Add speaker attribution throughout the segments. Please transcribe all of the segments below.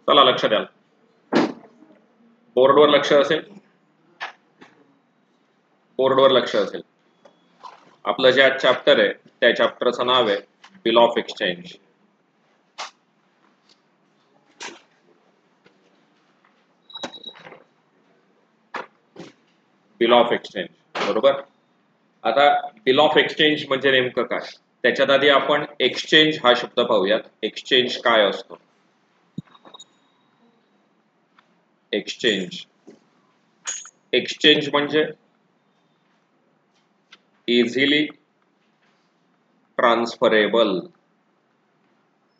Speaker 1: चला लक्ष द्याल, बोर्डवर लक्ष असेल, बोर्डवर लक्ष असेल. आपलं जे आज चॅप्टर आहे त्या चॅप्टरचं नाव आहे bill of exchange. Bill of exchange, बरोबर. आता बिल ऑफ एक्सचेंज म्हणजे नेमकं काय, त्याच्यात आधी आपण एक्सचेंज हा शब्द पाहूयात. एक्सचेंज काय असतो? एक्सचेंज, एक्सचेंज म्हणजे इझिली ट्रान्सफरेबल,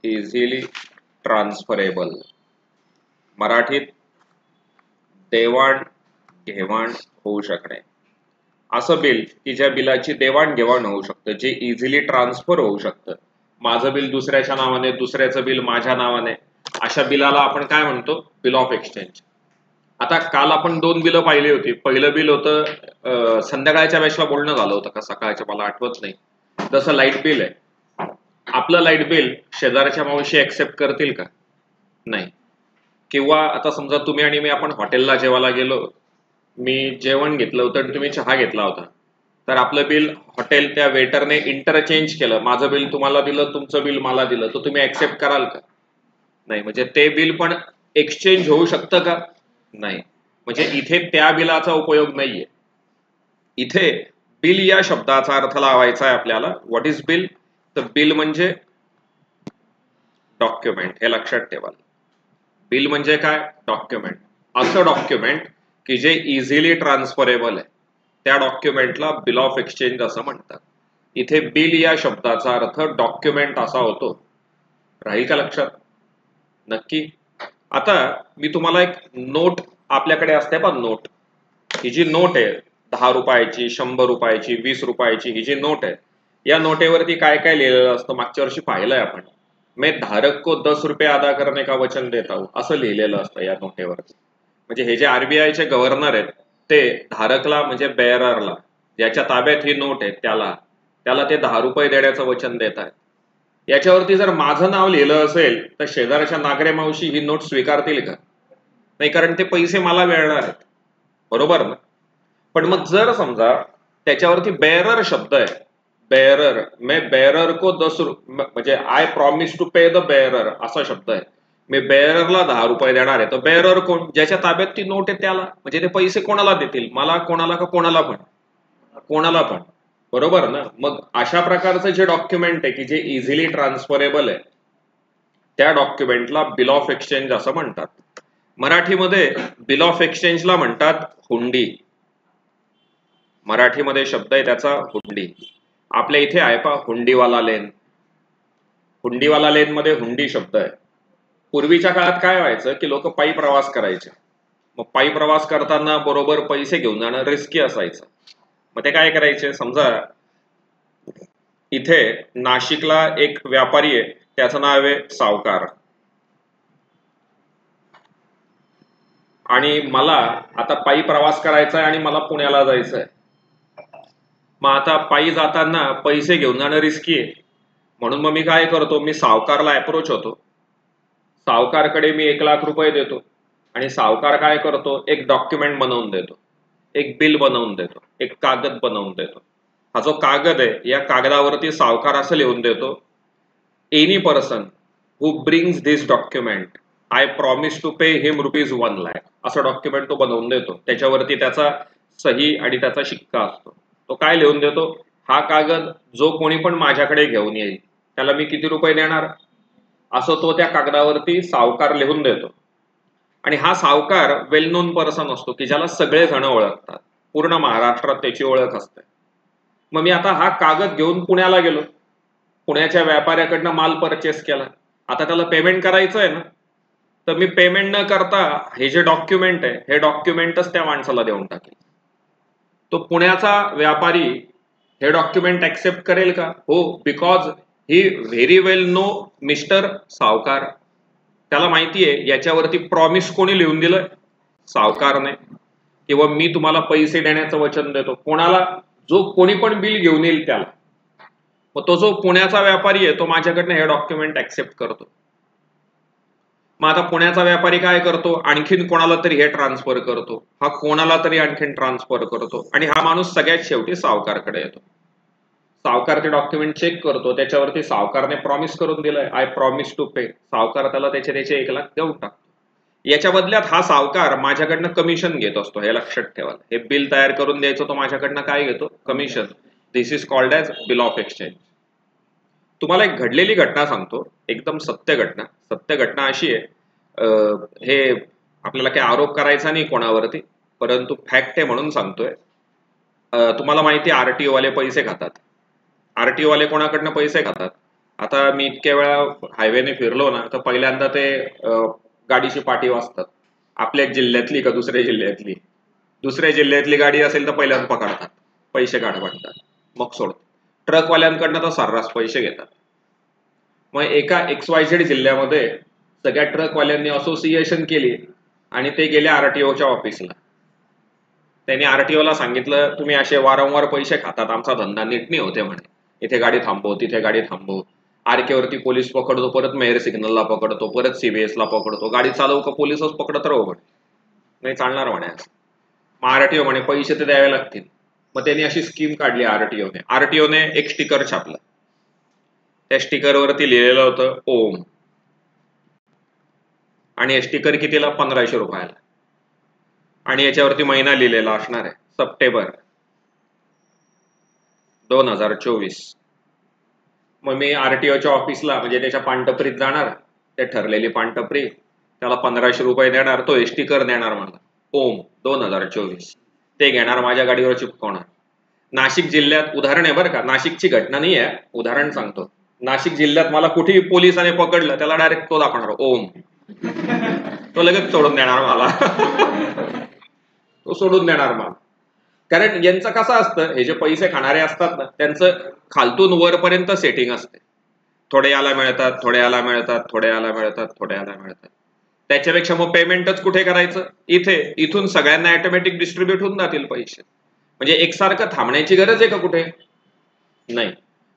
Speaker 1: इझिली ट्रान्सफरेबल. मराठीत देवाण घेवाण होऊ शकणे. असं बिल की ज्या बिलाची देवाणघेवाण होऊ शकतं, जे इझिली ट्रान्सफर होऊ शकतं. माझं बिल दुसऱ्याच्या नावाने, दुसऱ्याचं बिल माझ्या नावाने, अशा बिलाला आपण काय म्हणतो? Bill of exchange. आता काल आपण दोन बिलं पाहिली होती. पहिलं बिल होतं संध्याकाळच्या वेळेला बोलणं झालं होतं का सकाळच्या, मला आठवत नाही. जसं लाईट बिल आहे, आपलं लाईट बिल शेजारच्या मावशी ऍक्सेप्ट करतील का? नाही. किंवा आता समजा तुम्ही आणि मी आपण हॉटेलला जेवायला गेलो, मी जेवण घेतलं होतं आणि तुम्ही चहा घेतला होता, तर आपलं बिल हॉटेल त्या वेटरने इंटरचेंज केलं. माझं बिल तुम्हाला दिलं, तुमचं बिल मला दिलं, तर तुम्ही ऍक्सेप्ट कराल का? नाही. म्हणजे ते बिल पण एक्सचेंज होऊ शकतं का? नाही. म्हणजे इथे त्या बिलाचा उपयोग नाहीये. इथे बिल या शब्दाचा अर्थ लावायचा आहे आपल्याला. What is bill? तर बिल म्हणजे डॉक्युमेंट. हे लक्षात ठेवा. बिल म्हणजे काय? डॉक्युमेंट. असं डॉक्युमेंट की जे इझिली ट्रान्सफरेबल आहे, त्या डॉक्युमेंटला बिल ऑफ एक्सचेंज असं म्हणतात. इथे बिल या शब्दाचा अर्थ डॉक्युमेंट असा होतो. राहील का लक्षात? नक्की. आता मी तुम्हाला एक नोट, आपल्याकडे असते पण नोट, ही जी नोट आहे 10 रुपयाची, 100 रुपयाची, 20 रुपयाची, ही जी नोट आहे, या नोटेवरती काय काय लिहिलेलं असतं मागच्या वर्षी पाहिलंय आपण. मैं धारक को 10 रुपये अदा करने का वचन देता हूं, असं लिहिलेलं असतं या नोटेवरती. म्हणजे हे जे आरबीआयचे गव्हर्नर आहेत ते धारकला म्हणजे बेअररला, ज्याच्या ताब्यात ही नोट आहे त्याला ते 10 रुपये देण्याचं वचन देत आहेत. याच्यावरती जर माझं नाव लिहिलं असेल तर शेजारच्या नागरे मावशी ही नोट स्वीकारतील का? नाही, कारण ते पैसे मला मिळणार आहेत, बरोबर ना. पण मग जर समजा त्याच्यावरती बेअरर शब्द आहे, बेअरर, मैं बेअरर को 10 म्हणजे I promise to pay the bearer असा शब्द आहे. मी बेअररला 10 रुपये देणार आहे, तर बेअरर कोण? ज्याच्या ताब्यात ती नोट आहे त्याला. म्हणजे ते पैसे कोणाला देतील? मला, कोणाला का कोणाला पण? कोणाला पण, बरोबर ना. मग अशा प्रकारचं जे डॉक्युमेंट आहे की जे इझिली ट्रान्सफरेबल आहे, त्या डॉक्युमेंटला बिल ऑफ एक्सचेंज असं म्हणतात. मराठीमध्ये बिल ऑफ एक्सचेंजला म्हणतात हुंडी. मराठीमध्ये शब्द आहे त्याचा हुंडी. आपल्या इथे आहे पा हुंडीवाला लेन. हुंडीवाला लेन मध्ये हुंडी शब्द आहे. पूर्वीच्या काळात काय व्हायचं की लोक पायी प्रवास करायचे. मग पायी प्रवास करताना बरोबर पैसे घेऊन जाणं रिस्की असायचं. मग ते काय करायचे, समजा इथे नाशिकला एक व्यापारी आहे, त्याचं नाव आहे सावकार, आणि मला आता पायी प्रवास करायचा आहे आणि मला पुण्याला जायचं आहे. मग आता पायी जाताना पैसे घेऊन जाणं रिस्की आहे, म्हणून मग मी काय करतो, मी सावकारला अप्रोच होतो. सावकारकडे मी 1 लाख रुपये देतो आणि सावकार काय करतो, एक डॉक्युमेंट बनवून देतो, एक बिल बनवून देतो, एक कागद बनवून देतो. हा जो कागद आहे या कागदावरती सावकार असं लिहून देतो, any person who brings this document I promise to pay him ₹1 lakh, असं डॉक्युमेंट तो बनवून देतो. त्याच्यावरती त्याचा सही आणि त्याचा शिक्का असतो. तो काय लिहून देतो, हा कागद जो कोणी पण माझ्याकडे घेऊन येईल त्याला मी किती रुपये देणार, असं तो त्या कागदावरती सावकार लिहून देतो. आणि हा सावकार वेल नोन पर्सन असतो की ज्याला सगळे जण ओळखतात, पूर्ण महाराष्ट्रात त्याची ओळख असते. मग मी आता हा कागद घेऊन पुण्याला गेलो, पुण्याच्या व्यापाऱ्याकडनं माल परचेस केला, आता त्याला पेमेंट करायचं आहे ना, तर मी पेमेंट न करता हे जे डॉक्युमेंट आहे हे डॉक्युमेंटच त्या माणसाला देऊन टाकेल. तो पुण्याचा व्यापारी हे डॉक्युमेंट ऍक्सेप्ट करेल का? हो, because he very well know mister Savkar. त्याला माहिती आहे याच्यावरती प्रॉमिस कोणी लिहून दिलं, सावकारने. किंवा मी तुम्हाला पैसे देण्याचं वचन देतो, कोणाला? जो कोणी पण बिल घेऊन येईल त्याला. मग तो जो पुण्याचा व्यापारी आहे तो माझ्याकडनं हे डॉक्युमेंट ऍक्सेप्ट करतो. मग आता पुण्याचा व्यापारी काय करतो, आणखीन कोणाला तरी हे ट्रान्सफर करतो, हा कोणाला तरी आणखीन ट्रान्सफर करतो, आणि हा माणूस सगळ्यात शेवटी सावकारकडे येतो. सावकार ते डॉक्युमेंट चेक करतो, त्याच्यावरती सावकारने प्रॉमिस करून दिलंय, आय प्रॉमिस टू पे. सावकार त्याला त्याचे 1 लाख देऊन टाकतो. याच्या बदल्यात हा सावकार माझ्याकडनं कमिशन घेत असतो, हे लक्षात ठेवा. हे बिल तयार करून द्यायचं, तो माझ्याकडनं काय घेतो, commission. This is called as bill of exchange. तुम्हाला एक घडलेली घटना सांगतो, एकदम सत्य घटना. सत्य घटना अशी आहे, हे आपल्याला काही आरोप करायचा नाही कोणावरती, परंतु फॅक्ट आहे म्हणून सांगतोय. तुम्हाला माहिती आहे आरटीओ वाले पैसे खातात. आरटीओ वाले कोणाकडनं पैसे खातात? आता मी इतक्या वेळा हायवेने फिरलो ना, तर पहिल्यांदा ते गाडीची पाटी वाजतात. आपल्या जिल्ह्यातली का दुसऱ्या जिल्ह्यातली? दुसऱ्या जिल्ह्यातली गाडी असेल तर पहिल्यांदा पकडतात, पैसे काढ म्हणतात, मग सोडतात. ट्रकवाल्यांकडनं तर सर्रास पैसे घेतात. मग एका XYZ जिल्ह्यामध्ये सगळ्या ट्रकवाल्यांनी असोसिएशन केली आणि ते गेले आरटीओच्या ऑफिसला. त्यांनी आरटीओला सांगितलं, तुम्ही असे वारंवार पैसे खातात, आमचा धंदा नीट नाही होते म्हणे. इथे गाडी थांबव, तिथे गाडी थांबव. आरकेवरती पोलीस पकडतो, परत मेयर सिग्नलला पकडतो, परत CBSला पकडतो. गाडी चालवू का पोलीसच पकडत राहू म्हणे, नाही चालणार म्हणे. मग आरटीओ म्हणे पैसे ते द्यावे लागतील. मग त्यांनी अशी स्कीम काढली आरटीओने. आरटीओने एक स्टिकर छापलं, त्या स्टिकरवरती लिहिलेलं होतं ओम, आणि हे स्टिकर कितीला, 1500 रुपयाला. आणि याच्यावरती महिना लिहिलेला असणार आहे, सप्टेंबर 2024. मग मी आरटीओच्या ऑफिसला, म्हणजे त्याच्या पानटपरीत जाणार, ते ठरलेली पानटपरी, त्याला 1500 रुपये देणार, तो स्टिकर देणार मला ओम 2024, ते घेणार, माझ्या गाडीवर चिपकवणार. नाशिक जिल्ह्यात उदाहरण आहे बरं का, नाशिकची घटना नाही आहे, उदाहरण सांगतो. नाशिक जिल्ह्यात मला कुठेही पोलिसाने पकडलं, त्याला डायरेक्ट तो दाखवणार ओम, तो लगेच सोडून देणार मला. तो सोडून देणार मला. कारण यांचं कसं असतं, हे जे पैसे खाणारे असतात ना, त्यांचं खालतून वरपर्यंत सेटिंग असते. थोडे याला मिळतात, थोडे याला मिळतात, थोडे याला मिळतात, थोडे याला मिळतात. त्याच्यापेक्षा मग पेमेंटच कुठे करायचं, इथे. इथून सगळ्यांना ऑटोमॅटिक डिस्ट्रीब्यूट होऊन जातील पैसे. म्हणजे एकसारखं थांबण्याची गरज आहे का कुठे? नाही.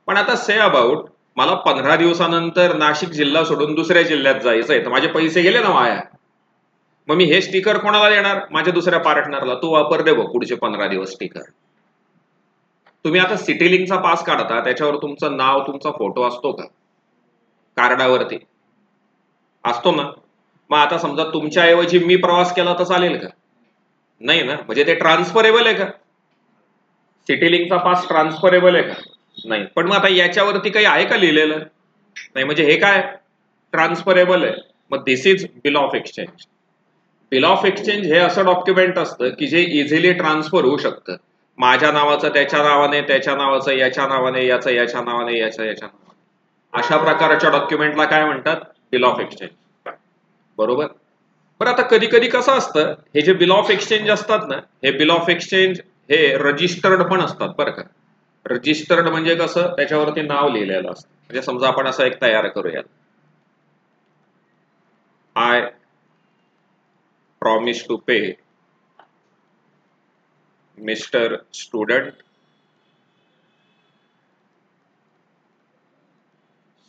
Speaker 1: पण आता से अबाउट मला 15 दिवसानंतर नाशिक जिल्हा सोडून दुसऱ्या जिल्ह्यात जायचंय, तर माझे पैसे गेले ना वाया. मग मी हे स्टिकर कोणाला देणार? माझ्या दुसऱ्या पार्टनरला. तू वापर दे बघ पुढचे 15 दिवस स्टिकर. तुम्ही आता सिटी लिंकचा पास काढता, त्याच्यावर तुमचं नाव, तुमचा फोटो असतो का कार्डावरती? असतो ना. मग आता समजा तुमच्या ऐवजी मी प्रवास केला तर चालेल का? नाही ना. म्हणजे ते ट्रान्सफरेबल आहे का? सिटी लिंकचा पास ट्रान्सफरेबल आहे का? नाही. पण मग आता याच्यावरती काही आहे का लिहिलेलं? नाही. म्हणजे हे काय ट्रान्सफरेबल आहे. मग this is bill of exchange. Bill of exchange हे असं डॉक्युमेंट असतं की जे इझिली ट्रान्सफर होऊ शकतं. माझ्या नावाचं त्याच्या नावाने, त्याच्या नावाचं याच्या नावाने, याचं याच्या नावाने, याच्या नावाने. अशा प्रकारच्या डॉक्युमेंटला काय म्हणतात? Bill of exchange. बरोबर. पण आता कधी कधी कसं असतं, हे जे बिल ऑफ एक्सचेंज असतात ना, हे बिल ऑफ एक्सचेंज हे रजिस्टर्ड पण असतात बरं का. रजिस्टर्ड म्हणजे कसं, त्याच्यावरती नाव लिहिलेलं असतं. म्हणजे समजा आपण असं एक तयार करूया, I promise to pay mister student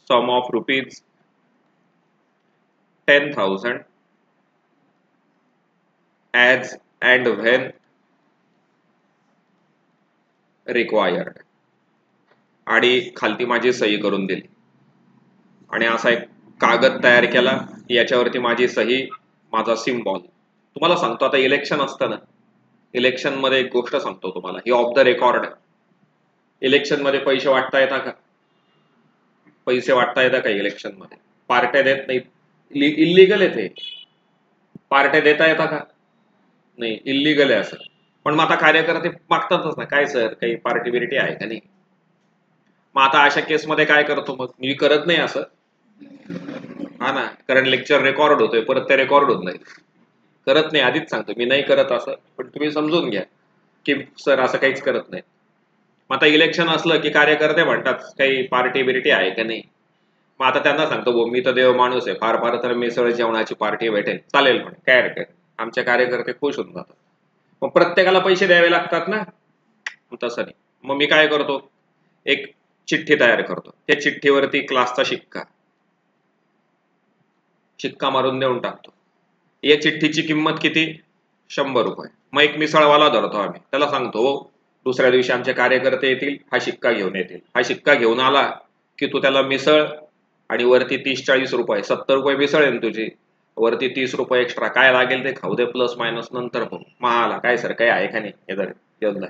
Speaker 1: sum of rupees 10,000 as and when required. आणि खालती माझी सही करून दिली. आणि असा एक कागद तयार केला, याच्यावरती माझी सही, माझा सिम्बॉल. तुम्हाला सांगतो, आता इलेक्शन असतं ना, इलेक्शन मध्ये एक गोष्ट सांगतो तुम्हाला, ही ऑफ द रेकॉर्ड आहे. इलेक्शन मध्ये पैसे वाटता येतात का? पैसे वाटता येतात का इलेक्शन मध्ये? पार्ट्या देत नाहीत, इल्लीगल आहे ते. पार्ट्या देता येतात का? नाही, इल्लीगल आहे असं. पण मग आता कार्यकर्ते मागतातच ना, काय सर काही पार्टी बिरिटी आहे का नाही. मग आता अशा केसमध्ये काय करतो, मग मी करत नाही असं, हा ना, कारण लेक्चर रेकॉर्ड होतोय, परत ते रेकॉर्ड होत नाही. करत नाही, आधीच सांगतो मी नाही करत असं, पण तुम्ही समजून घ्या की सर असं काहीच करत नाही. मग आता इलेक्शन असलं की कार्यकर्ते म्हणतात काही पार्टी बिरिटी आहे का नाही. मग आता त्यांना सांगतो, भाऊ मी तर देव माणूस आहे, फार फार तर मिसळ जेवणाची पार्टी भेटेल, चालेल म्हणे, काय हरकत. आमचे कार्यकर्ते खुश होऊन जातात. मग प्रत्येकाला पैसे द्यावे लागतात ना, तसं नाही. मग मी काय करतो, एक चिठ्ठी तयार करतो, त्या चिठ्ठीवरती क्लासचा शिक्का, शिक्का मारून देऊन टाकतो. या चिठ्ठीची किंमत किती? 100 रुपये. मग एक मिसळवाला धरतो आम्ही, त्याला सांगतो दुसऱ्या दिवशी आमचे कार्यकर्ते येतील, हा शिक्का घेऊन येतील. हा शिक्का घेऊन आला की तू त्याला मिसळ आणि वरती 30-40 रुपये, 70 रुपये मिसळ आहे तुझी, वरती 30 रुपये एक्स्ट्रा काय लागेल ते खाऊ दे, प्लस मायनस नंतर बघू. मग काय सर काय आहे का नाही, हे जर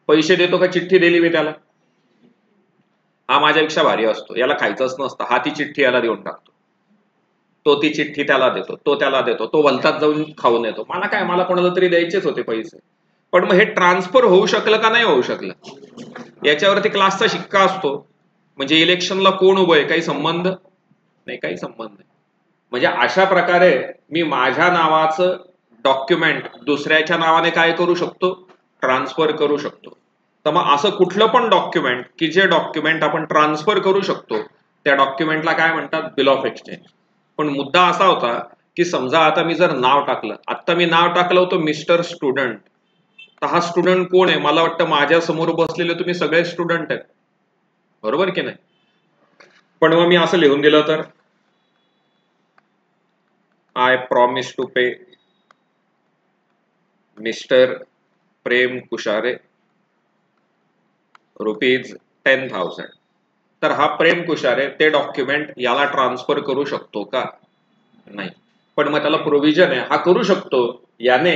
Speaker 1: पैसे देतो का चिठ्ठी दिली मी त्याला? हा माझ्यापेक्षा भारी असतो, याला खायचंच नसतं, हा ती चिठ्ठी याला देऊन टाकतो, तो ती चिठ्ठी त्याला देतो, तो त्याला देतो, तो भलताच जाऊन खाऊन येतो. मला काय, मला कोणाला तरी द्यायचेच होते पैसे. पण मग हे ट्रान्सफर होऊ शकलं का नाही होऊ शकलं? याच्यावरती क्लासचा शिक्का असतो. म्हणजे इलेक्शनला कोण उभं आहे काही संबंध नाही, काही संबंध नाही. म्हणजे अशा प्रकारे मी माझ्या नावाचं डॉक्युमेंट दुसऱ्याच्या नावाने काय करू शकतो? ट्रान्सफर करू शकतो. तर मग असं कुठलं पण डॉक्युमेंट की जे डॉक्युमेंट आपण ट्रान्सफर करू शकतो त्या डॉक्युमेंटला काय म्हणतात? Bill of exchange. पण मुद्दा असा होता की समजा आता मी जर नाव टाकलं, आता मी नाव टाकलं होतं मिस्टर स्टुडंट, तर हा स्टुडंट कोण आहे? मला वाटतं माझ्या समोर बसलेले तुम्ही सगळे स्टुडंट आहेत, बरोबर की नाही? पण मग मी असं लिहून दिलं तर I promise to pay mister Prem Kushare ₹10,000. तर हा प्रेम कुशारे ते डॉक्युमेंट याला ट्रान्सफर करू शकतो का? नाही. पण मग त्याला प्रोव्हिजन आहे, हा करू शकतो. याने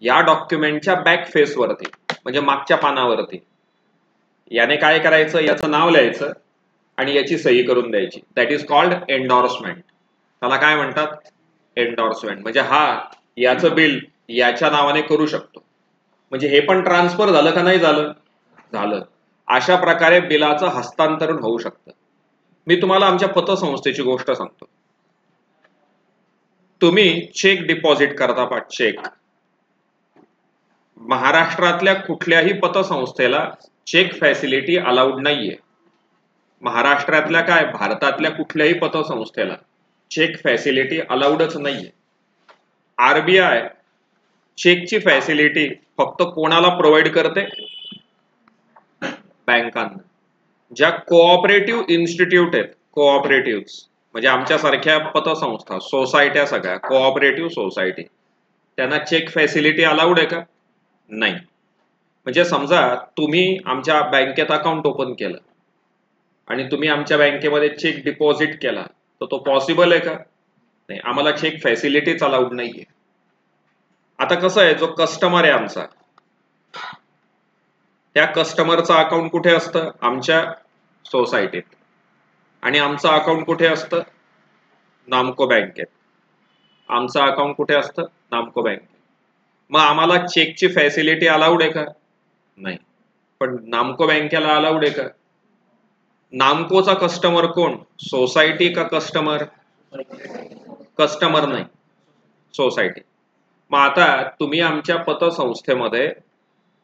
Speaker 1: या डॉक्युमेंटच्या बॅक फेस वरती म्हणजे मागच्या पानावरती याने काय करायचं? याचं नाव लिहायचं आणि याची सही करून द्यायची. That is called endorsement. त्याला काय म्हणतात? एन्डॉर्समेंट. म्हणजे हा याचं बिल याच्या नावाने करू शकतो. म्हणजे हे पण ट्रान्सफर झालं का नाही झालं? झालं. अशा प्रकारे बिलाचं हस्तांतरण होऊ शकतं. मी तुम्हाला आमच्या पतसंस्थेची गोष्ट सांगतो. तुम्ही चेक डिपॉझिट करता पा, चेक. महाराष्ट्रातल्या कुठल्याही पतसंस्थेला चेक फॅसिलिटी अलाउड नाहीये. महाराष्ट्रातल्या काय, भारतातल्या कुठल्याही पतसंस्थेला चेक फॅसिलिटी अलाउडच नाहीये. आरबीआय चेकची फॅसिलिटी फक्त कोणाला प्रोव्हाइड करते? बँकांना. ज्या कोऑपरेटिव्ह इन्स्टिट्यूट आहेत, कोऑपरेटिव्ह म्हणजे आमच्यासारख्या पतसंस्था, सोसायट्या, सगळ्या कोऑपरेटिव्ह सोसायटी, त्यांना चेक फॅसिलिटी अलाउड आहे का? नाही. म्हणजे समजा तुम्ही आमच्या बँकेत अकाउंट ओपन केलं आणि तुम्ही आमच्या बँकेमध्ये चेक डिपॉझिट केला, तर तो पॉसिबल आहे का? नाही. आम्हाला चेक फॅसिलिटीच अलाउड नाहीये. आता कसं आहे, जो कस्टमर आहे आमचा, त्या कस्टमरचं अकाउंट कुठे असतं? आमच्या सोसायटीत. आणि आमचं अकाउंट कुठे असतं? नामको बँकेत. आमचं अकाउंट कुठे असतं? नामको बँकेत. मग आम्हाला चेकची फॅसिलिटी अलाउड आहे का? नाही. पण नामको बँकेला अलाउड आहे का? नामकोचा कस्टमर कोण? सोसायटी का कस्टमर? कस्टमर नाही, सोसायटी. मग आता तुम्ही आमच्या पतसंस्थेमध्ये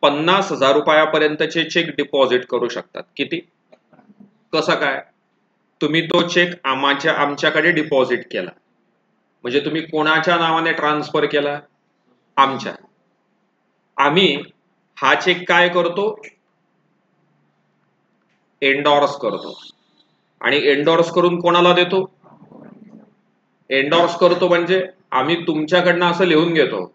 Speaker 1: 50,000 रुपयापर्यंतचे चेक डिपॉझिट करू शकतात. किती? कसं काय? तुम्ही तो चेक आमच्याकडे डिपॉझिट केला, म्हणजे तुम्ही कोणाच्या नावाने ट्रान्सफर केला? आमच्या. आम्ही हा चेक काय करतो? एंडॉर्स करतो. आणि एंडॉर्स करून कोणाला देतो? एंडॉर्स करतो म्हणजे आम्ही तुमच्याकडनं असं लिहून घेतो,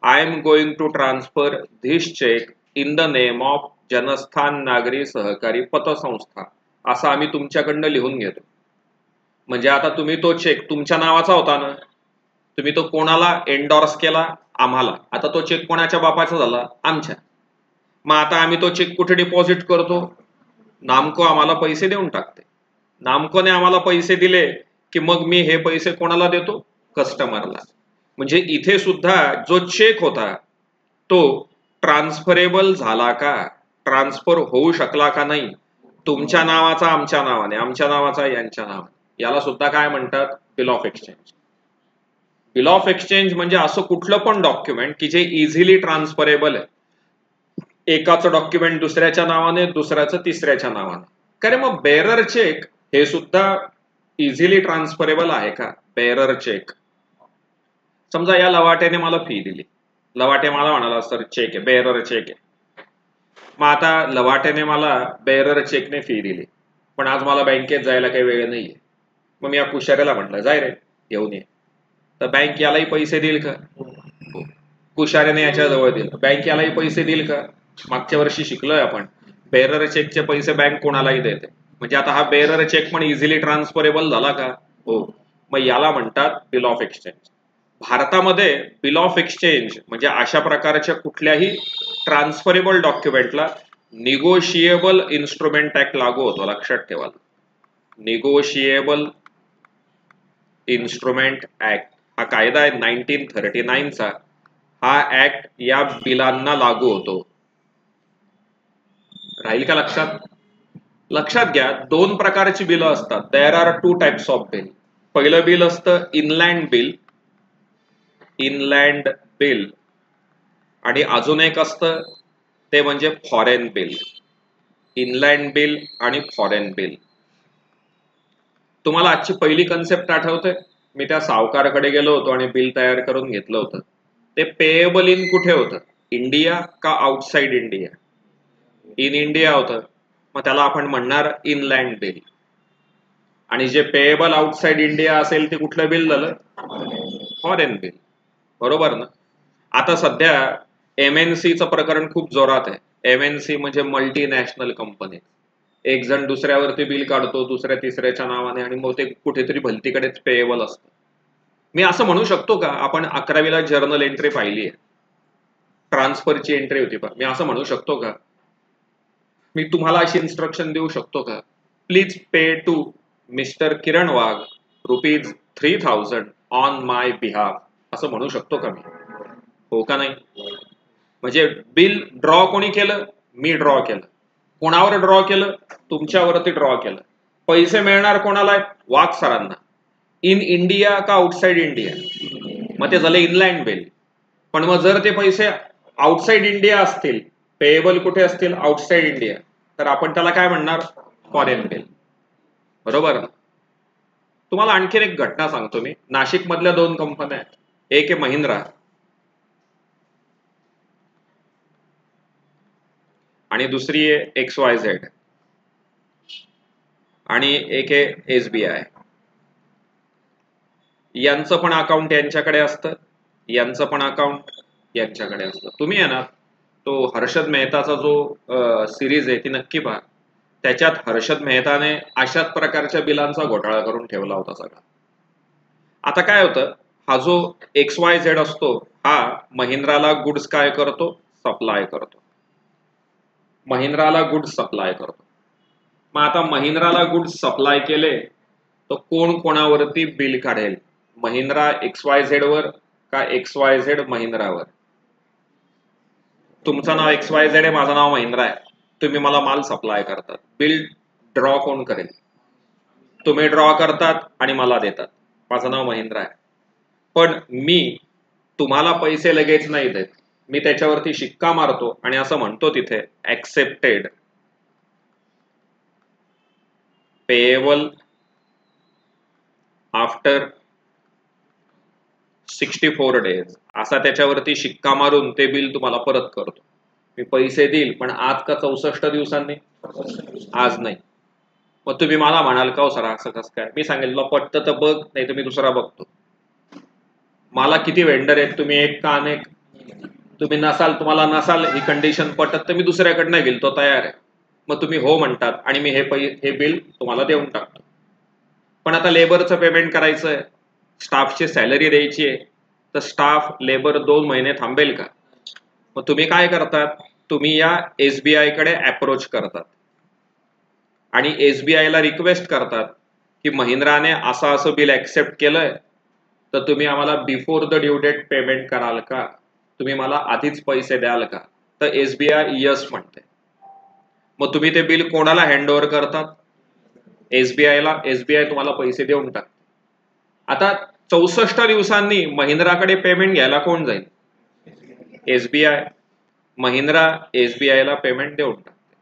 Speaker 1: I am going to transfer this cheque in the name of Janasthan Nagari Sahakari पतसंस्था, असं आम्ही तुमच्याकडनं लिहून घेतो. म्हणजे आता तुम्ही तो चेक तुमच्या नावाचा होता ना, तुम्ही तो कोणाला एंडॉर्स केला? आम्हाला. आता तो चेक कोणाच्या बापाचा झाला? आमच्या. मग आता आम्ही तो चेक कुठे डिपॉझिट करतो? नामको आम्हाला पैसे देऊन टाकते. नामकोने आम्हाला पैसे दिले की मग मी हे पैसे कोणाला देतो? कस्टमरला. म्हणजे इथे सुद्धा जो चेक होता तो ट्रान्सफरेबल झाला का? ट्रान्सफर होऊ शकला का नाही? तुमच्या नावाचा आमच्या नावाने, आमच्या नावाचा यांच्या नावाने. याला सुद्धा काय म्हणतात? Bill of exchange. Bill of exchange म्हणजे असं कुठलं पण डॉक्युमेंट की जे इझिली ट्रान्सफरेबल आहे. एकाचं डॉक्युमेंट दुसऱ्याच्या नावाने, दुसऱ्याचं तिसऱ्याच्या नावाने. कारण मग बेरर चेक हे सुद्धा इझिली ट्रान्सफरेबल आहे का? Bearer check. समजा या लवाट्याने मला फी दिली, लवाटे मला म्हणाला सर चेक आहे, बेरर चेक आहे. मग आता लवाट्याने मला बेरर चेकने फी दिली, पण आज मला बँकेत जायला काही वेळ नाहीये. मग मी या कुशाऱ्याला म्हटलं जाय रे घेऊन ये, तर बँक यालाही पैसे देईल का? हो. कुशाऱ्याने याच्या जवळ दिलं, बँक यालाही पैसे देईल का? मागच्या वर्षी शिकलोय आपण, बेरर चेकचे पैसे बँक कोणालाही देते, म्हणजे आता हा बेरर चेक पण इझिली ट्रान्सफरेबल झाला का? हो. मग याला म्हणतात बिल ऑफ एक्सचेंज. भारतामध्ये बिल ऑफ एक्सचेंज म्हणजे अशा प्रकारच्या कुठल्याही ट्रान्सफरेबल डॉक्युमेंटला निगोशिएबल इन्स्ट्रुमेंट ऍक्ट लागू होतो, लक्षात ठेवा. निगोशिएबल इन्स्ट्रुमेंट ऍक्ट हा कायदा आहे 1939 चा, हा ऍक्ट या बिलांना लागू होतो. राहील का लक्षात? लक्षात घ्या, दोन प्रकारची बिलं असतात. There are two types of bill. पहिलं बिल असतं इनलँड बिल, इनलँड बिल, आणि अजून एक असतं ते म्हणजे फॉरेन बिल. इनलँड बिल आणि फॉरेन बिल. तुम्हाला आजची पहिली कन्सेप्ट आठवते? मी त्या सावकाराकडे गेलो होतो आणि बिल तयार करून घेतलं होतं. ते पेएबल इन कुठे होतं? इंडिया का आउटसाइड इंडिया? इन इंडिया होतं. मग त्याला आपण म्हणणार इनलँड बिल. आणि जे पेएबल आउटसाइड इंडिया असेल ते कुठलं बिल झालं? Foreign bill. बरोबर ना? आता सध्या MNCचं प्रकरण खूप जोरात आहे. MNC म्हणजे मल्टीनॅशनल कंपनी. एक जण दुसऱ्यावरती बिल काढतो दुसऱ्या तिसऱ्याच्या नावाने, आणि मग ते कुठेतरी भलतीकडेच पेएबल असतं. मी असं म्हणू शकतो का, आपण 11वीला जर्नल एंट्री पाहिली आहे, ट्रान्सफरची एंट्री होती पण मी असं म्हणू शकतो का, मी तुम्हाला अशी इन्स्ट्रक्शन देऊ शकतो का, please pay to mister Kiran Wagh ₹3000 on my behalf, असं म्हणू शकतो का मी? हो का नाही? म्हणजे बिल ड्रॉ कोणी केलं? मी ड्रॉ केलं. कोणावर ड्रॉ केलं? तुमच्यावरती ड्रॉ केलं. पैसे मिळणार कोणाला? वाघ सरांना. इन इंडिया का आउटसाइड इंडिया? मग ते झालं इनलँड बिल. पण मग जर ते पैसे आउटसाइड इंडिया असतील, पेएबल कुठे असतील? आउटसाइड इंडिया, तर आपण त्याला काय म्हणणार? Foreign bill. बरोबर ना? तुम्हाला आणखीन एक घटना सांगतो मी. नाशिक मधल्या दोन कंपन्या आहेत, एक आहे महिंद्रा आणि दुसरी आहे XYZ, आणि एक आहे SBI. यांचं पण अकाउंट यांच्याकडे असतं, यांचं पण अकाउंट यांच्याकडे असतं. तुम्ही आहे ना, तो हर्षद मेहताचा जो सिरीज आहे ती नक्की पहा. त्याच्यात हर्षद मेहताने अशाच प्रकारच्या बिलांचा घोटाळा करून ठेवला होता सगळा. आता काय होतं, हा जो XYZ असतो हा महिंद्राला गुड्स काय करतो? सप्लाय करतो. महिंद्राला गुड्स सप्लाय करतो. मग आता महिंद्राला गुड्स सप्लाय केले तर कोण कोणावरती बिल काढेल? महिंद्रा XYZ वर का XYZ महिंद्रावर? तुमचं नाव XYZ आहे, माझं नाव महिंद्रा आहे, तुम्ही मला माल सप्लाय करतात, बिल ड्रॉ कोण करेल? तुम्ही ड्रॉ करतात आणि मला देतात, माझं नाव महिंद्रा आहे. पण मी तुम्हाला पैसे लगेच नाही देत, मी त्याच्यावरती शिक्का मारतो आणि असं म्हणतो तिथे ऍक्सेप्टेड पेएबल आफ्टर 64 डेज, असा त्याच्यावरती शिक्का मारून ते बिल तुम्हाला परत करतो. मी पैसे देईल पण आज का 64 दिवसांनी? आज नाही. मग तुम्ही मला म्हणाल का हो सर असं कसं काय? मी सांगेल तुला पटतं तर बघ, नाही तर मी दुसरा बघतो. मला किती वेंडर आहेत, तुम्ही एक का अनेक? तुम्ही नसाल, तुम्हाला नसाल ही कंडिशन पटत तर मी दुसऱ्याकडनं घेईल, तो तयार आहे. मग तुम्ही हो म्हणतात आणि मी हे बिल तुम्हाला देऊन टाकतो. पण आता लेबरचं पेमेंट करायचं आहे, स्टाफची सॅलरी द्यायची आहे, तर स्टाफ लेबर 2 महिने थांबेल का? मग तुम्ही काय करतात? तुम्ही या SBI कडे अप्रोच करतात आणि SBI ला रिक्वेस्ट करतात की महिंद्राने असं बिल ऍक्सेप्ट केलंय, तर तुम्ही आम्हाला before the due date payment कराल का? तुम्ही मला आधीच पैसे द्याल का? तर SBI यस म्हणते. मग तुम्ही ते बिल कोणाला हँड ओव्हर करतात? SBI ला. SBI तुम्हाला पैसे देऊन टाकते. आता 64 दिवसांनी महिंद्राकडे पेमेंट घ्यायला कोण जाईल? SBI. महिंद्रा SBI ला पेमेंट देऊन टाकते.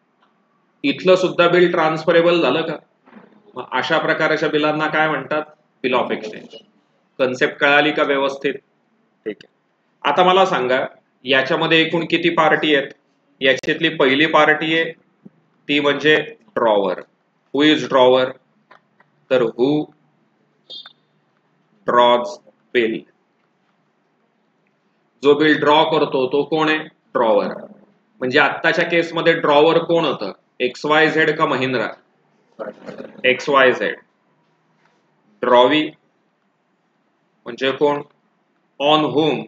Speaker 1: इथलं सुद्धा बिल ट्रान्सफरेबल झालं का? मग अशा प्रकारच्या बिलांना काय म्हणतात? Bill of exchange. कन्सेप्ट कळाली का व्यवस्थित? ठीक आहे. आता मला सांगा, याच्यामध्ये एकूण किती पार्टी आहेत? याच्यातली पहिली पार्टी आहे ती म्हणजे ड्रॉवर. Who is drawer? तर हु ड्रॉज बिल. जो बिल ड्रॉ करतो तो कोण आहे? ड्रॉवर. म्हणजे आत्ताच्या केसमध्ये ड्रॉवर कोण होतं? XYZ का महिंद्रा? XYZ. ड्रॉवी म्हणजे कोण? On hmm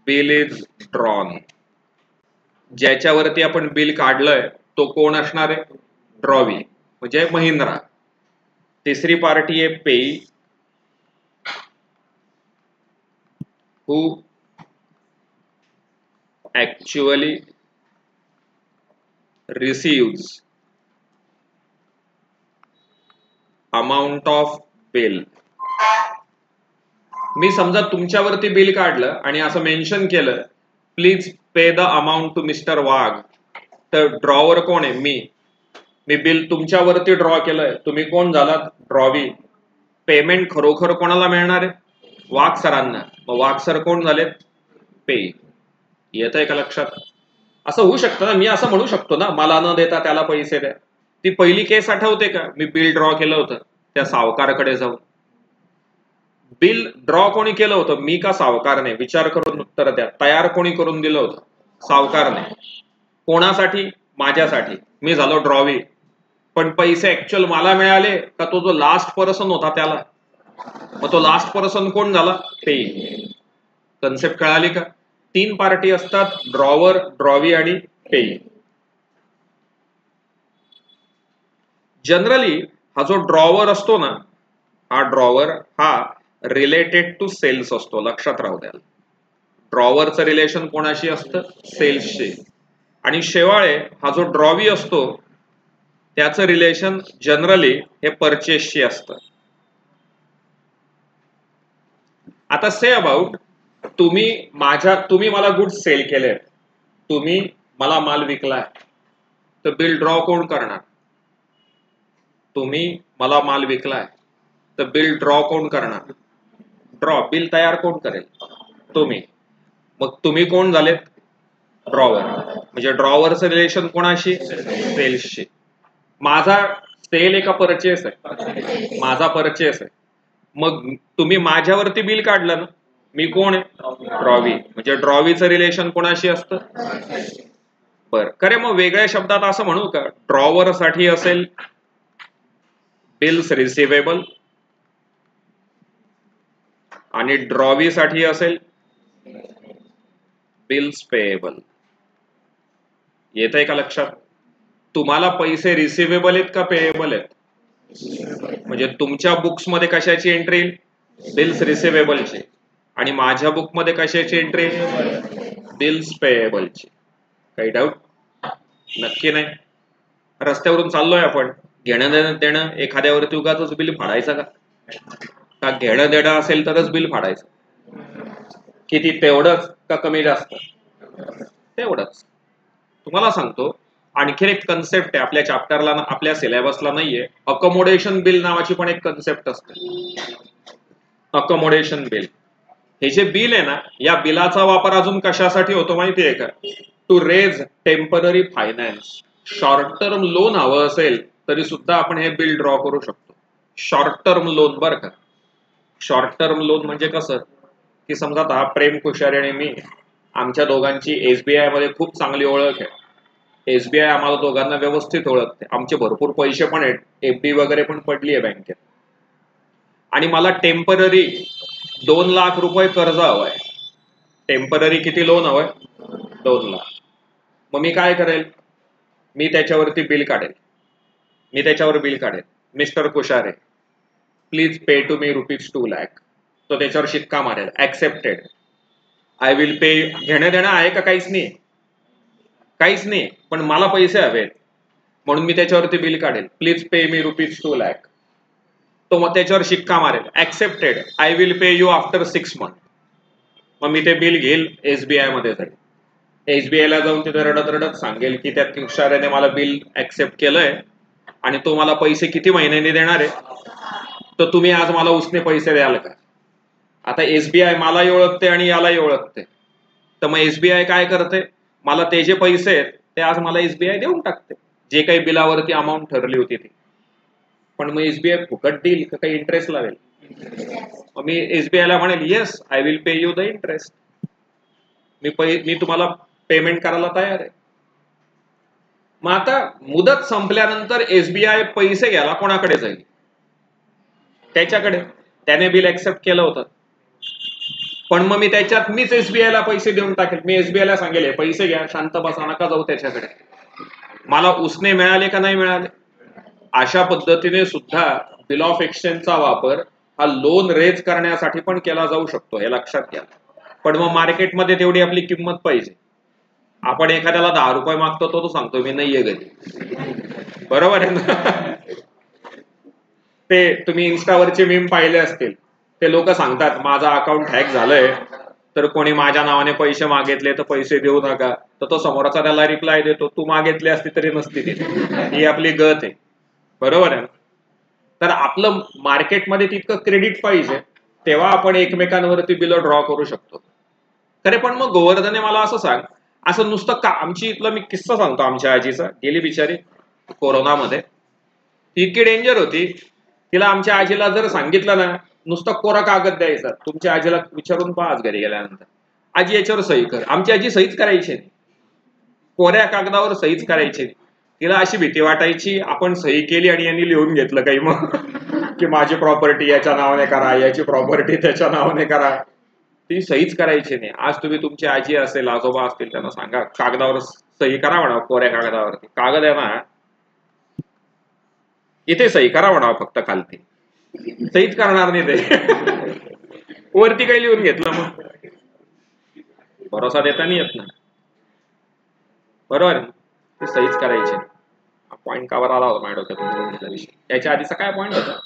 Speaker 1: bill is drawn. ज्याच्यावरती आपण बिल काढलंय तो कोण असणार आहे? ड्रॉवी म्हणजे महिंद्रा. तिसरी पार्टी आहे पेई, who actually receives amount of bill. मी समजा तुमच्यावरती बिल काढलं आणि असं मेन्शन केलं please pay the amount to mister Wagh, तर ड्रॉवर कोण आहे? मी बिल तुमच्यावरती ड्रॉ केलंय, तुम्ही कोण झालात? ड्रॉवी. पेमेंट खरोखर कोणाला मिळणार आहे? वाघ सरांना. मग वाघ सर कोण झालेत? पे. येत आहे का लक्षात? असं होऊ शकतं ना, मी असं म्हणू शकतो ना, मला न देता त्याला पैसे द्या. ती पहिली केस आठवते का? मी बिल ड्रॉ केलं होतं त्या सावकाराकडे जाऊन. बिल ड्रॉ कोणी केलं होतं? मी का सावकारने? विचार करून उत्तर द्या. तयार कोणी करून दिलं होतं? सावकारने. कोणासाठी? माझ्यासाठी. मी झालो ड्रॉवी. पण पैसे ऍक्च्युअल मला मिळाले का तो जो लास्ट पर्सन होता त्याला? मग तो लास्ट पर्सन कोण झाला? पे. कन्सेप्ट कळाली का? 3 पार्टी असतात, ड्रॉवर, ड्रॉवी आणि पे. जनरली हा जो ड्रॉवर असतो ना, हा ड्रॉवर हा रिलेटेड टू सेल्स असतो. लक्षात राहू द्या. ड्रॉवरचं रिलेशन कोणाशी असतं? सेल्सशी. आणि शेवाळे हा जो ड्रॉवी असतो त्याचं रिलेशन जनरली हे परचेसशी असतं. आता से अबाउट तुम्ही मला गुड्स सेल केले, तुम्ही मला माल विकलाय, तर बिल ड्रॉ कोण करणार? तुम्ही मला माल विकलाय तर बिल ड्रॉ कोण करणार? बिल तयार कोण करेल? तुम्ही. मग तुम्ही कोण झालेत? ड्रॉवर. म्हणजे ड्रॉवरचं रिलेशन कोणाशी? सेल्सशी. माझा सेल आहे का परचेस आहे? माझा परचेस आहे. मग तुम्ही माझ्यावरती बिल काढलं ना, मी कोण आहे? ड्रॉवी. म्हणजे ड्रॉवीचं रिलेशन कोणाशी असतं? बर खरे. मग वेगळ्या शब्दात असं म्हणू का? ड्रॉवर साठी असेल बिल्स रिसिवेबल आणि ड्रॉवी साठी असेल बिल्स पेएबल. येत आहे का लक्षात? तुम्हाला पैसे रिसिवेबल आहेत का पेएबल आहेत? म्हणजे तुमच्या बुक्स मध्ये कशाची एंट्री? बिल्स रिसिवेबलची. आणि माझ्या बुक मध्ये कशाची एंट्री? बिल्स पेएबलची. काही डाऊट? नक्की नाही. रस्त्यावरून चाललोय आपण, घेणं देणं एखाद्यावरती उगाच बिल फाडायचं का? घेणं देणं असेल तरच बिल फाडायचं. किती? तेवढंच का कमी जास्त? तेवढंच. तुम्हाला सांगतो आणखीन एक कन्सेप्ट आहे आपल्या चॅप्टरला, आपल्या सिलेबसला नाहीये. अकोमोडेशन बिल नावाची पण एक कन्सेप्ट असते. Accommodation bill. हे जे बिल आहे ना, या बिलाचा वापर अजून कशासाठी होतो माहितीये का? To raise temporary finance. Short term loan हवं असेल तरी सुद्धा आपण हे बिल ड्रॉ करू शकतो. शॉर्ट टर्म लोन बरं का. शॉर्ट टर्म लोन म्हणजे कसं की समजा हा प्रेम कुशारी आणि मी, आमच्या दोघांची SBI मध्ये खूप चांगली ओळख आहे. SBI आम्हाला दोघांना व्यवस्थित ओळखते. आमचे भरपूर पैसे पण आहेत, FD वगैरे पण पडली आहे बँकेत. आणि मला टेम्पररी 2 लाख रुपये कर्ज हवंय. टेम्पररी किती लोन हवंय? 2 लाख. मग मी काय करेल? मी त्याच्यावरती बिल काढेल. त्याच्यावर बिल काढेल, mister Kushare please pay to me ₹2 lakh. तो त्याच्यावर शिक्का मारेल, ऍक्सेप्टेड. आय विल पे. घेणं देणं आहे का? काहीच नाही. काहीच नाही. पण मला पैसे हवेत म्हणून मी त्याच्यावरती बिल काढेल, प्लीज पे मी ₹2 लाख. तो मग त्याच्यावर शिक्का मारेल, accepted. I will pay you after 6 month. मग मी ते बिल घेईल SBI मध्ये जाईल. SBI ला जाऊन तिथे रडत रडत सांगेल की त्या कुशाऱ्याने मला बिल ऍक्सेप्ट केलंय आणि तो मला पैसे किती महिन्यांनी देणार आहे, तर तुम्ही आज मला उसने पैसे द्याल का? आता SBI मलाही ओळखते आणि यालाही ओळखते. तर मग SBI काय करते? मला ते जे पैसे आहेत ते आज मला SBI देऊन टाकते, जे काही बिलावरती अमाऊंट ठरली होती ती. पण मग एसबीआय फुकट देईल का काही इंटरेस्ट लावेल? मग मी एसबीआयला म्हणेल yes I will pay you the interest, मी तुम्हाला पेमेंट करायला तयार आहे. मग आता मुदत संपल्यानंतर एसबीआय पैसे घ्यायला कोणाकडे जाईल? त्याच्याकडे. त्याने बिल ऍक्सेप्ट केलं होतं, पण मग मी त्याच्यात मीच एसबीआयला पैसे देऊन टाकेल. मी एसबीआयला सांगेल पैसे घ्या, शांत बसा, नका जाऊ त्याच्याकडे. मला उसने मिळाले का नाही मिळाले? अशा पद्धतीने सुद्धा बिल ऑफ एक्सचेंजचा वापर हा लोन रेज करण्यासाठी पण केला जाऊ शकतो, हे लक्षात घ्या. पण मग मार्केटमध्ये तेवढी आपली किंमत पाहिजे. आपण एखाद्याला 10 रुपये मागतो, तो सांगतो मी नाहीये घरी, बरोबर आहे ना? ते तुम्ही इन्स्टावरचे मीम पाहिले असतील, ते लोक सांगतात माझा अकाउंट हॅक झालंय, तर कोणी माझ्या नावाने पैसे मागितले तर पैसे देऊ नका. तर तो समोरचा त्याला रिप्लाय देतो तू मागितले असती तरी नसती दिली. ही आपली गत आहे, बरोबर आहे ना? तर आपलं मार्केटमध्ये तितकं क्रेडिट पाहिजे, तेव्हा आपण एकमेकांवरती बिल ड्रॉ करू शकतो. खरे पण मग गोवर्धने मला असं सांग, असं नुसतं का? आमची इथला मी किस्सा सांगतो आमच्या आजीचा. गेली बिचारी कोरोनामध्ये, ती इतकी डेंजर होती. तिला आमच्या आजीला जर सांगितलं ना नुसतं कोरा कागद द्यायचा, तुमच्या आजीला विचारून पहा आज घरी गेल्यानंतर, आजी याच्यावर सही कर. आमची आजी सहीच करायची नाही, कोऱ्या कागदावर सहीच करायची. तिला अशी भीती वाटायची आपण सही केली आणि यांनी लिहून घेतलं काही मग की माझी प्रॉपर्टी याच्या नावाने करा, याची प्रॉपर्टी त्याच्या नावाने करा. ती सहीच करायची नाही. आज तुम्ही तुमची आजी असेल, आजोबा असतील, त्यांना सांगा कागदावर सही करा म्हणा, कोऱ्या कागदावरती. कागद आहे ना, इथे सही करा म्हणा, फक्त खालती सहीच करणार नाही ते. वरती काही लिहून घेतलं मग भरोसा देता नाही येत ना, बरोबर? ती सहीच करायची. पॉइंट कावर आला होता माझ्या डोक्यात, याच्या आधीचा काय पॉइंट होता?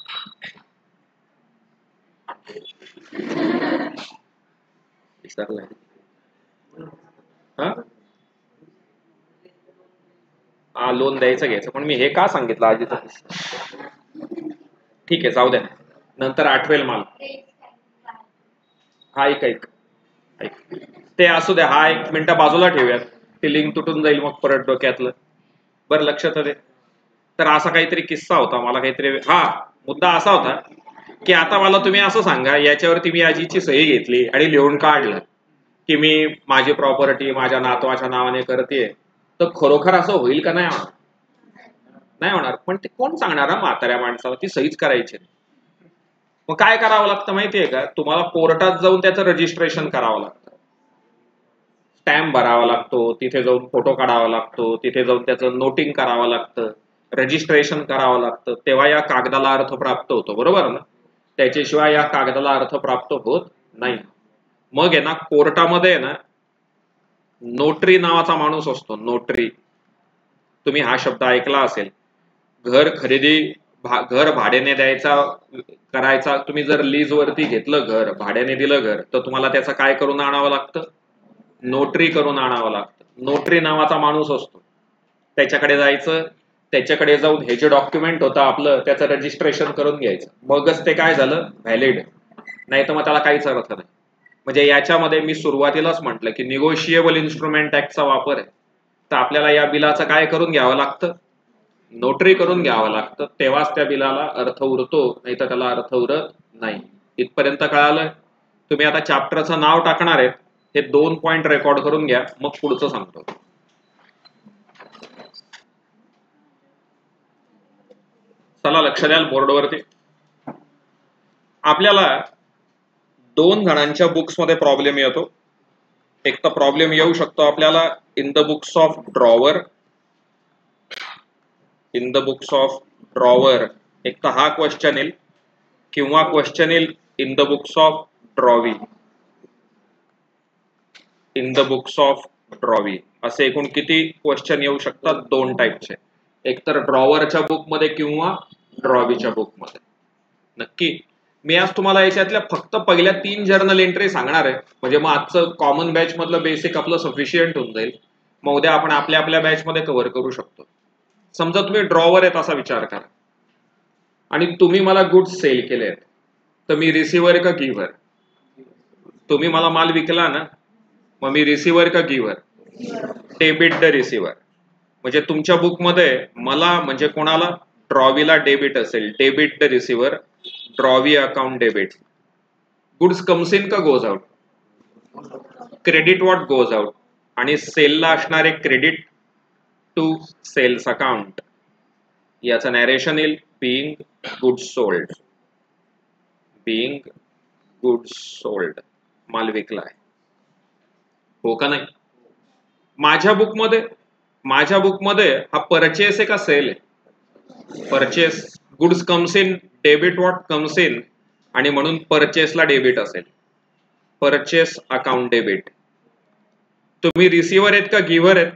Speaker 1: हा, लोन द्यायचं घ्यायचं. पण मी हे का सांगितलं आजीचं? ठीक आहे, जाऊ द्या, नंतर आठवेल मला. हा ऐक ते असू द्या, हा 1 मिनिटं बाजूला ठेवूयात, ती लिंक तुटून जाईल मग परत डोक्यातलं. बरं, लक्षात आले? तर असा काहीतरी किस्सा होता मला, काहीतरी. हा मुद्दा असा होता की आता मला तुम्ही असं सांगा, याच्यावरती मी आजीची सही घेतली आणि लिहून काढलं की मी माझी प्रॉपर्टी माझ्या नातवाच्या नावाने करते, तर खरोखर असं होईल का? नाही होणार, नाही होणार. पण ते कोण सांगणार म्हाताऱ्या माणसाला ती सहीच करायची? मग काय करावं लागतं माहितीये का? तुम्हाला कोर्टात जाऊन त्याचं रजिस्ट्रेशन करावं लागतं, स्टॅम्प भरावा लागतो, तिथे जाऊन फोटो काढावा लागतो, तिथे जाऊन त्याचं नोटिंग करावं लागतं, रजिस्ट्रेशन करावं लागतं, तेव्हा या कागदाला अर्थ प्राप्त होतो, बरोबर ना? त्याच्याशिवाय या कागदाला अर्थ प्राप्त होत नाही. मग आहे ना, कोर्टामध्ये ना नोटरी नावाचा माणूस असतो. नोटरी, तुम्ही हा शब्द ऐकला असेल. घर खरेदी, घर भाड्याने द्यायचा करायचा, तुम्ही जर लीज वरती घेतलं घर, भाड्याने दिलं घर, तर तुम्हाला त्याचं काय करून आणावं लागतं? नोटरी करून आणावं लागतं. नोटरी नावाचा माणूस असतो, त्याच्याकडे जायचं, त्याच्याकडे जाऊन हे जे डॉक्युमेंट होतं आपलं त्याचं रजिस्ट्रेशन करून घ्यायचं, मगच ते काय झालं? व्हॅलिड. नाही तर मग त्याला काहीच अर्थ नाही. म्हणजे याच्यामध्ये मी सुरुवातीलाच म्हटलं की निगोशिएबल इन्स्ट्रुमेंट ऍक्टचा वापर आहे. तर आपल्याला या बिलाचं काय करून घ्यावं लागतं? नोटरी करून घ्यावं लागतं, तेव्हाच त्या बिलाला अर्थ उरतो, नाही तर त्याला अर्थ उरत नाही. इथपर्यंत कळालं? तुम्ही आता चॅप्टरचं नाव टाकणार आहे, हे 2 पॉइंट रेकॉर्ड करून घ्या, मग पुढचं सांगतो. चला लक्ष द्याल बोर्डवरती. आपल्याला 2 जणांच्या बुक्स मध्ये प्रॉब्लेम येतो. एक तर प्रॉब्लेम येऊ शकतो आपल्याला in the books of drawer, in the books of drawer, एक तर हा क्वेश्चन येईल, किंवा क्वेश्चन येईल in the books of drawee, in the books of drawee. असे एकूण किती क्वेश्चन येऊ शकतात? 2 टाईपचे, एक तर ड्रॉवरच्या बुकमध्ये किंवा ड्रॉवीच्या बुकमध्ये. नक्की मी आज तुम्हाला याच्यातल्या फक्त पहिल्या 3 जर्नल एंट्री सांगणार आहे, म्हणजे मग आजचं कॉमन बॅच मधलं बेसिक आपलं सफिशियंट होऊन जाईल. मग उद्या आपण आपल्या आपल्या बॅच मध्ये कव्हर करू शकतो. समजा तुम्ही ड्रॉवर आहेत असा विचार करा, आणि तुम्ही मला गुड्स सेल केले आहेत, तर मी रिसिव्हर का गिव्हर? तुम्ही मला माल विकला ना, मग मी रिसिव्हर का गिव्हर? Debit the receiver. म्हणजे तुमच्या बुकमध्ये मला म्हणजे कोणाला? ड्रॉवीला डेबिट असेल, debit the receiver, drawee account debit. Goods comes in का goes out? Credit what goes out. आणि सेलला असणारे क्रेडिट टू सेल्स अकाउंट. याचं नॅरेशन येईल being goods sold. Being goods sold, माल विकलाय. हो का नाही? माझ्या बुकमध्ये हा परचेस आहे का सेल आहे? Purchase. Goods comes in, debit what comes in, आणि म्हणून परचेसला डेबिट असेल. Purchase account debit. तुम्ही रिसिव्हर आहेत का गिव्हर आहेत?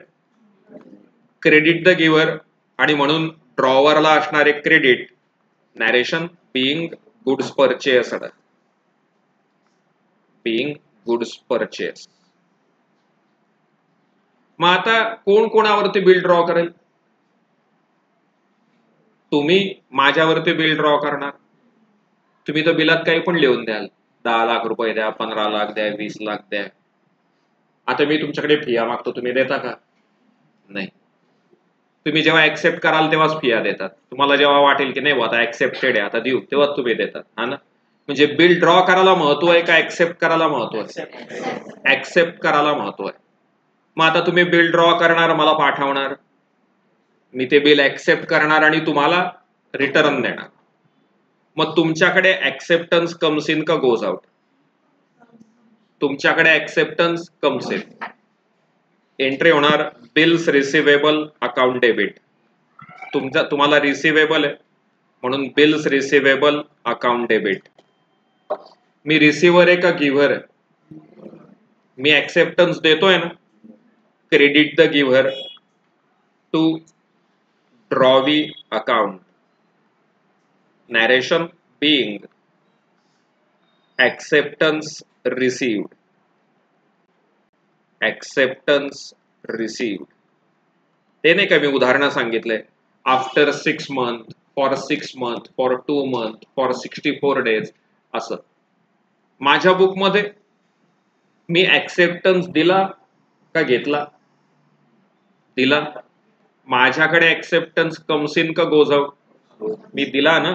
Speaker 1: क्रेडिट द गिव्हर, आणि म्हणून ड्रॉवरला असणारे credit. Narration being goods purchased. Being goods purchase. मग आता कोण कोणावरती बिल ड्रॉ करेल? तुम्ही माझ्यावरती बिल ड्रॉ करणार. तुम्ही तर बिलात काही पण लिहून द्याल, 10 लाख रुपये द्या, 15 लाख द्या, 20 लाख द्या. आता मी तुमच्याकडे फिया मागतो, तुम्ही देता का? नाही. तुम्ही जेव्हा ऍक्सेप्ट कराल तेव्हाच फिया देतात. तुम्हाला जेव्हा वाटेल की नाही आता ऍक्सेप्टेड आहे आता देऊ, तेव्हा तुम्ही देतात. हा ना? म्हणजे बिल ड्रॉ करायला महत्व आहे का ऍक्सेप्ट करायला महत्व आहे? ऍक्सेप्ट करायला महत्व आहे. मग आता तुम्ही बिल ड्रॉ करणार, मला पाठवणार, मी ते बिल ऍक्सेप्ट करणार आणि तुम्हाला रिटर्न देणार. मग तुमच्याकडे ऍक्सेप्टन्स कम्स इन का गोज आउट? तुमच्याकडे ऍक्सेप्टन्स कम्स इन. एंट्री होणार बिल्स रिसिवेबल अकाउंट डेबिट. तुम्हाला रिसिवेबल आहे म्हणून बिल्स रिसिवेबल अकाउंट डेबिट. मी रिसिव्हर आहे का गिव्हर आहे? मी ऍक्सेप्टन्स देतोय ना. Credit the giver to drawee account. Narration being acceptance received. Acceptance received. ते नाही का मी उदाहरण सांगितलंय, after 6 month, for 6 month, for 2 month, for 64 days. असं माझ्या बुकमध्ये मी ऍक्सेप्टन्स दिला का घेतला? दिला. माझ्याकडे ऍक्सेप्टन्स कम्स इन का गोज आउट? मी दिला ना,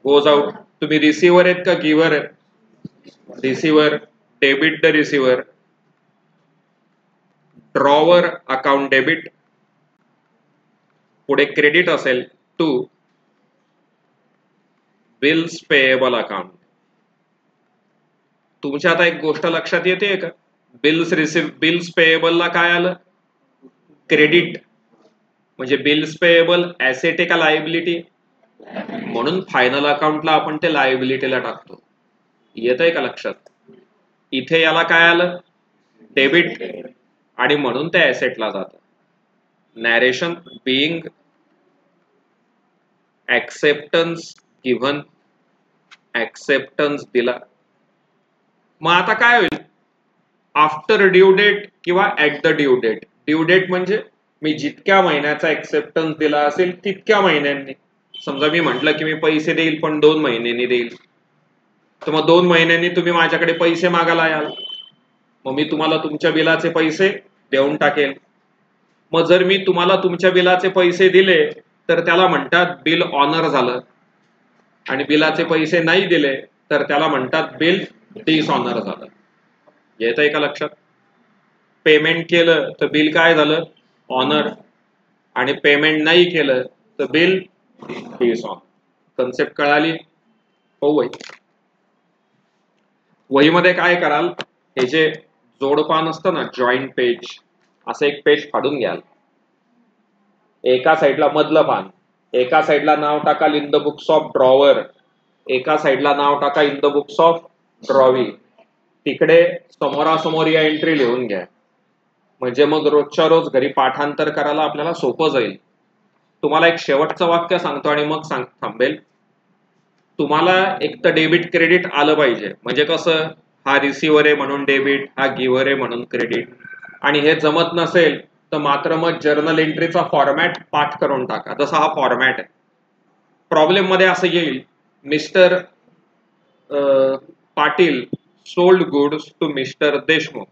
Speaker 1: गोज आउट. तुम्ही रिसिव्हर आहेत का गिव्हर आहेत? Receiver. Debit the receiver, drawer account debit, पुढे क्रेडिट असेल टू बिल्स पेएबल अकाउंट. तुमच्या आता एक गोष्ट लक्षात येते का? बिल्स पेएबलला काय आलं? क्रेडिट. म्हणजे बिल्स पेएबल ऍसेट आहे का लायबिलिटी? म्हणून फायनल अकाउंटला आपण ते लायबिलिटीला टाकतो. येत आहे का लक्षात? इथे याला काय आलं? डेबिट, आणि म्हणून ते ऍसेटला जातं. Narration being acceptance given. Acceptance दिला. मग आता काय होईल? आफ्टर ड्यू डेट किंवा at the due date. Due date म्हणजे मी जितक्या महिन्याचा ऍक्सेप्टन्स दिला असेल तितक्या महिन्यांनी. समजा मी म्हटलं की मी पैसे देईल पण 2 महिन्यांनी देईल, तर मग 2 महिन्यांनी तुम्ही माझ्याकडे पैसे मागायला याल, मग मी तुम्हाला तुमच्या बिलाचे पैसे देऊन टाकेल. मग जर मी तुम्हाला तुमच्या बिलाचे पैसे दिले तर त्याला म्हणतात बिल ऑनर झालं, आणि बिलाचे पैसे नाही दिले तर त्याला म्हणतात बिल डिसऑनर झालं. येत आहे का लक्षात? पेमेंट केलं तर बिल काय झालं? ऑनर, आणि पेमेंट नाही केलं तर बिल डिसऑनर. कन्सेप्ट कळाली? हो वही. वहीमध्ये काय कराल, हे जे जोडपान असतं ना, जॉईंट पेज, असं एक पेज फाडून घ्याल. एका साईडला मधलं पान, एका साईडला नाव टाकाल in the books of drawer, एका साईडला नाव टाका in the books of drawee. तिकडे समोरासमोर या एंट्री लिहून घ्या. म्हणजे मग रोजच्या रोज घरी पाठांतर करायला आपल्याला सोपं जाईल. तुम्हाला एक शेवटचं वाक्य सांगतो आणि मग थांबेल. तुम्हाला एक तर डेबिट क्रेडिट आलं पाहिजे. म्हणजे कसं, हा रिसिव्हर आहे म्हणून डेबिट, हा गिव्हर आहे म्हणून क्रेडिट. आणि हे जमत नसेल तर मात्र मग जर्नल एंट्रीचा फॉर्मॅट पाठ करून टाका. जसा हा फॉर्मॅट आहे. प्रॉब्लेम मध्ये असं येईल, mister Patil sold goods to mister Deshmukh.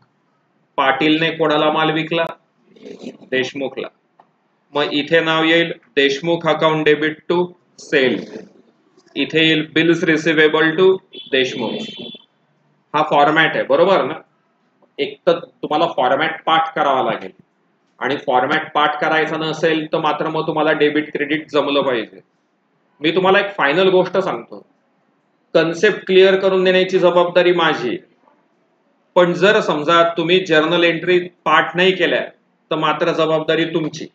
Speaker 1: पाटीलने कोणाला माल विकला? देशमुखला. मग इथे नाव येईल Deshmukh account debit to sale, इथे येईल बिल्स रिसिवेबल टू देशमुख. हा फॉर्मॅट आहे बरोबर ना. एक तर तुम्हाला फॉर्मॅट पाठ करावा लागेल आणि फॉर्मॅट पाठ करायचा नसेल तर मात्र मग तुम्हाला डेबिट क्रेडिट जमलं पाहिजे. मी तुम्हाला एक फायनल गोष्ट सांगतो, कन्सेप्ट क्लिअर करून देण्याची जबाबदारी माझी, पण जर समजा तुम्ही जर्नल एंट्री पाठ नाही केल्या तर मात्र जबाबदारी तुमची.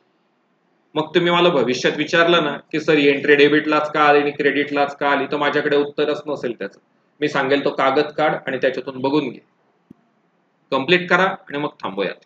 Speaker 1: मग तुम्ही मला भविष्यात विचारलं ना की सर एंट्री डेबिटलाच का आली आणि क्रेडिटलाच का आली, तर माझ्याकडे उत्तरच नसेल त्याचं. मी सांगेल तो कागद काढ आणि त्याच्यातून बघून घे, कंप्लीट करा आणि मग थांबूयात.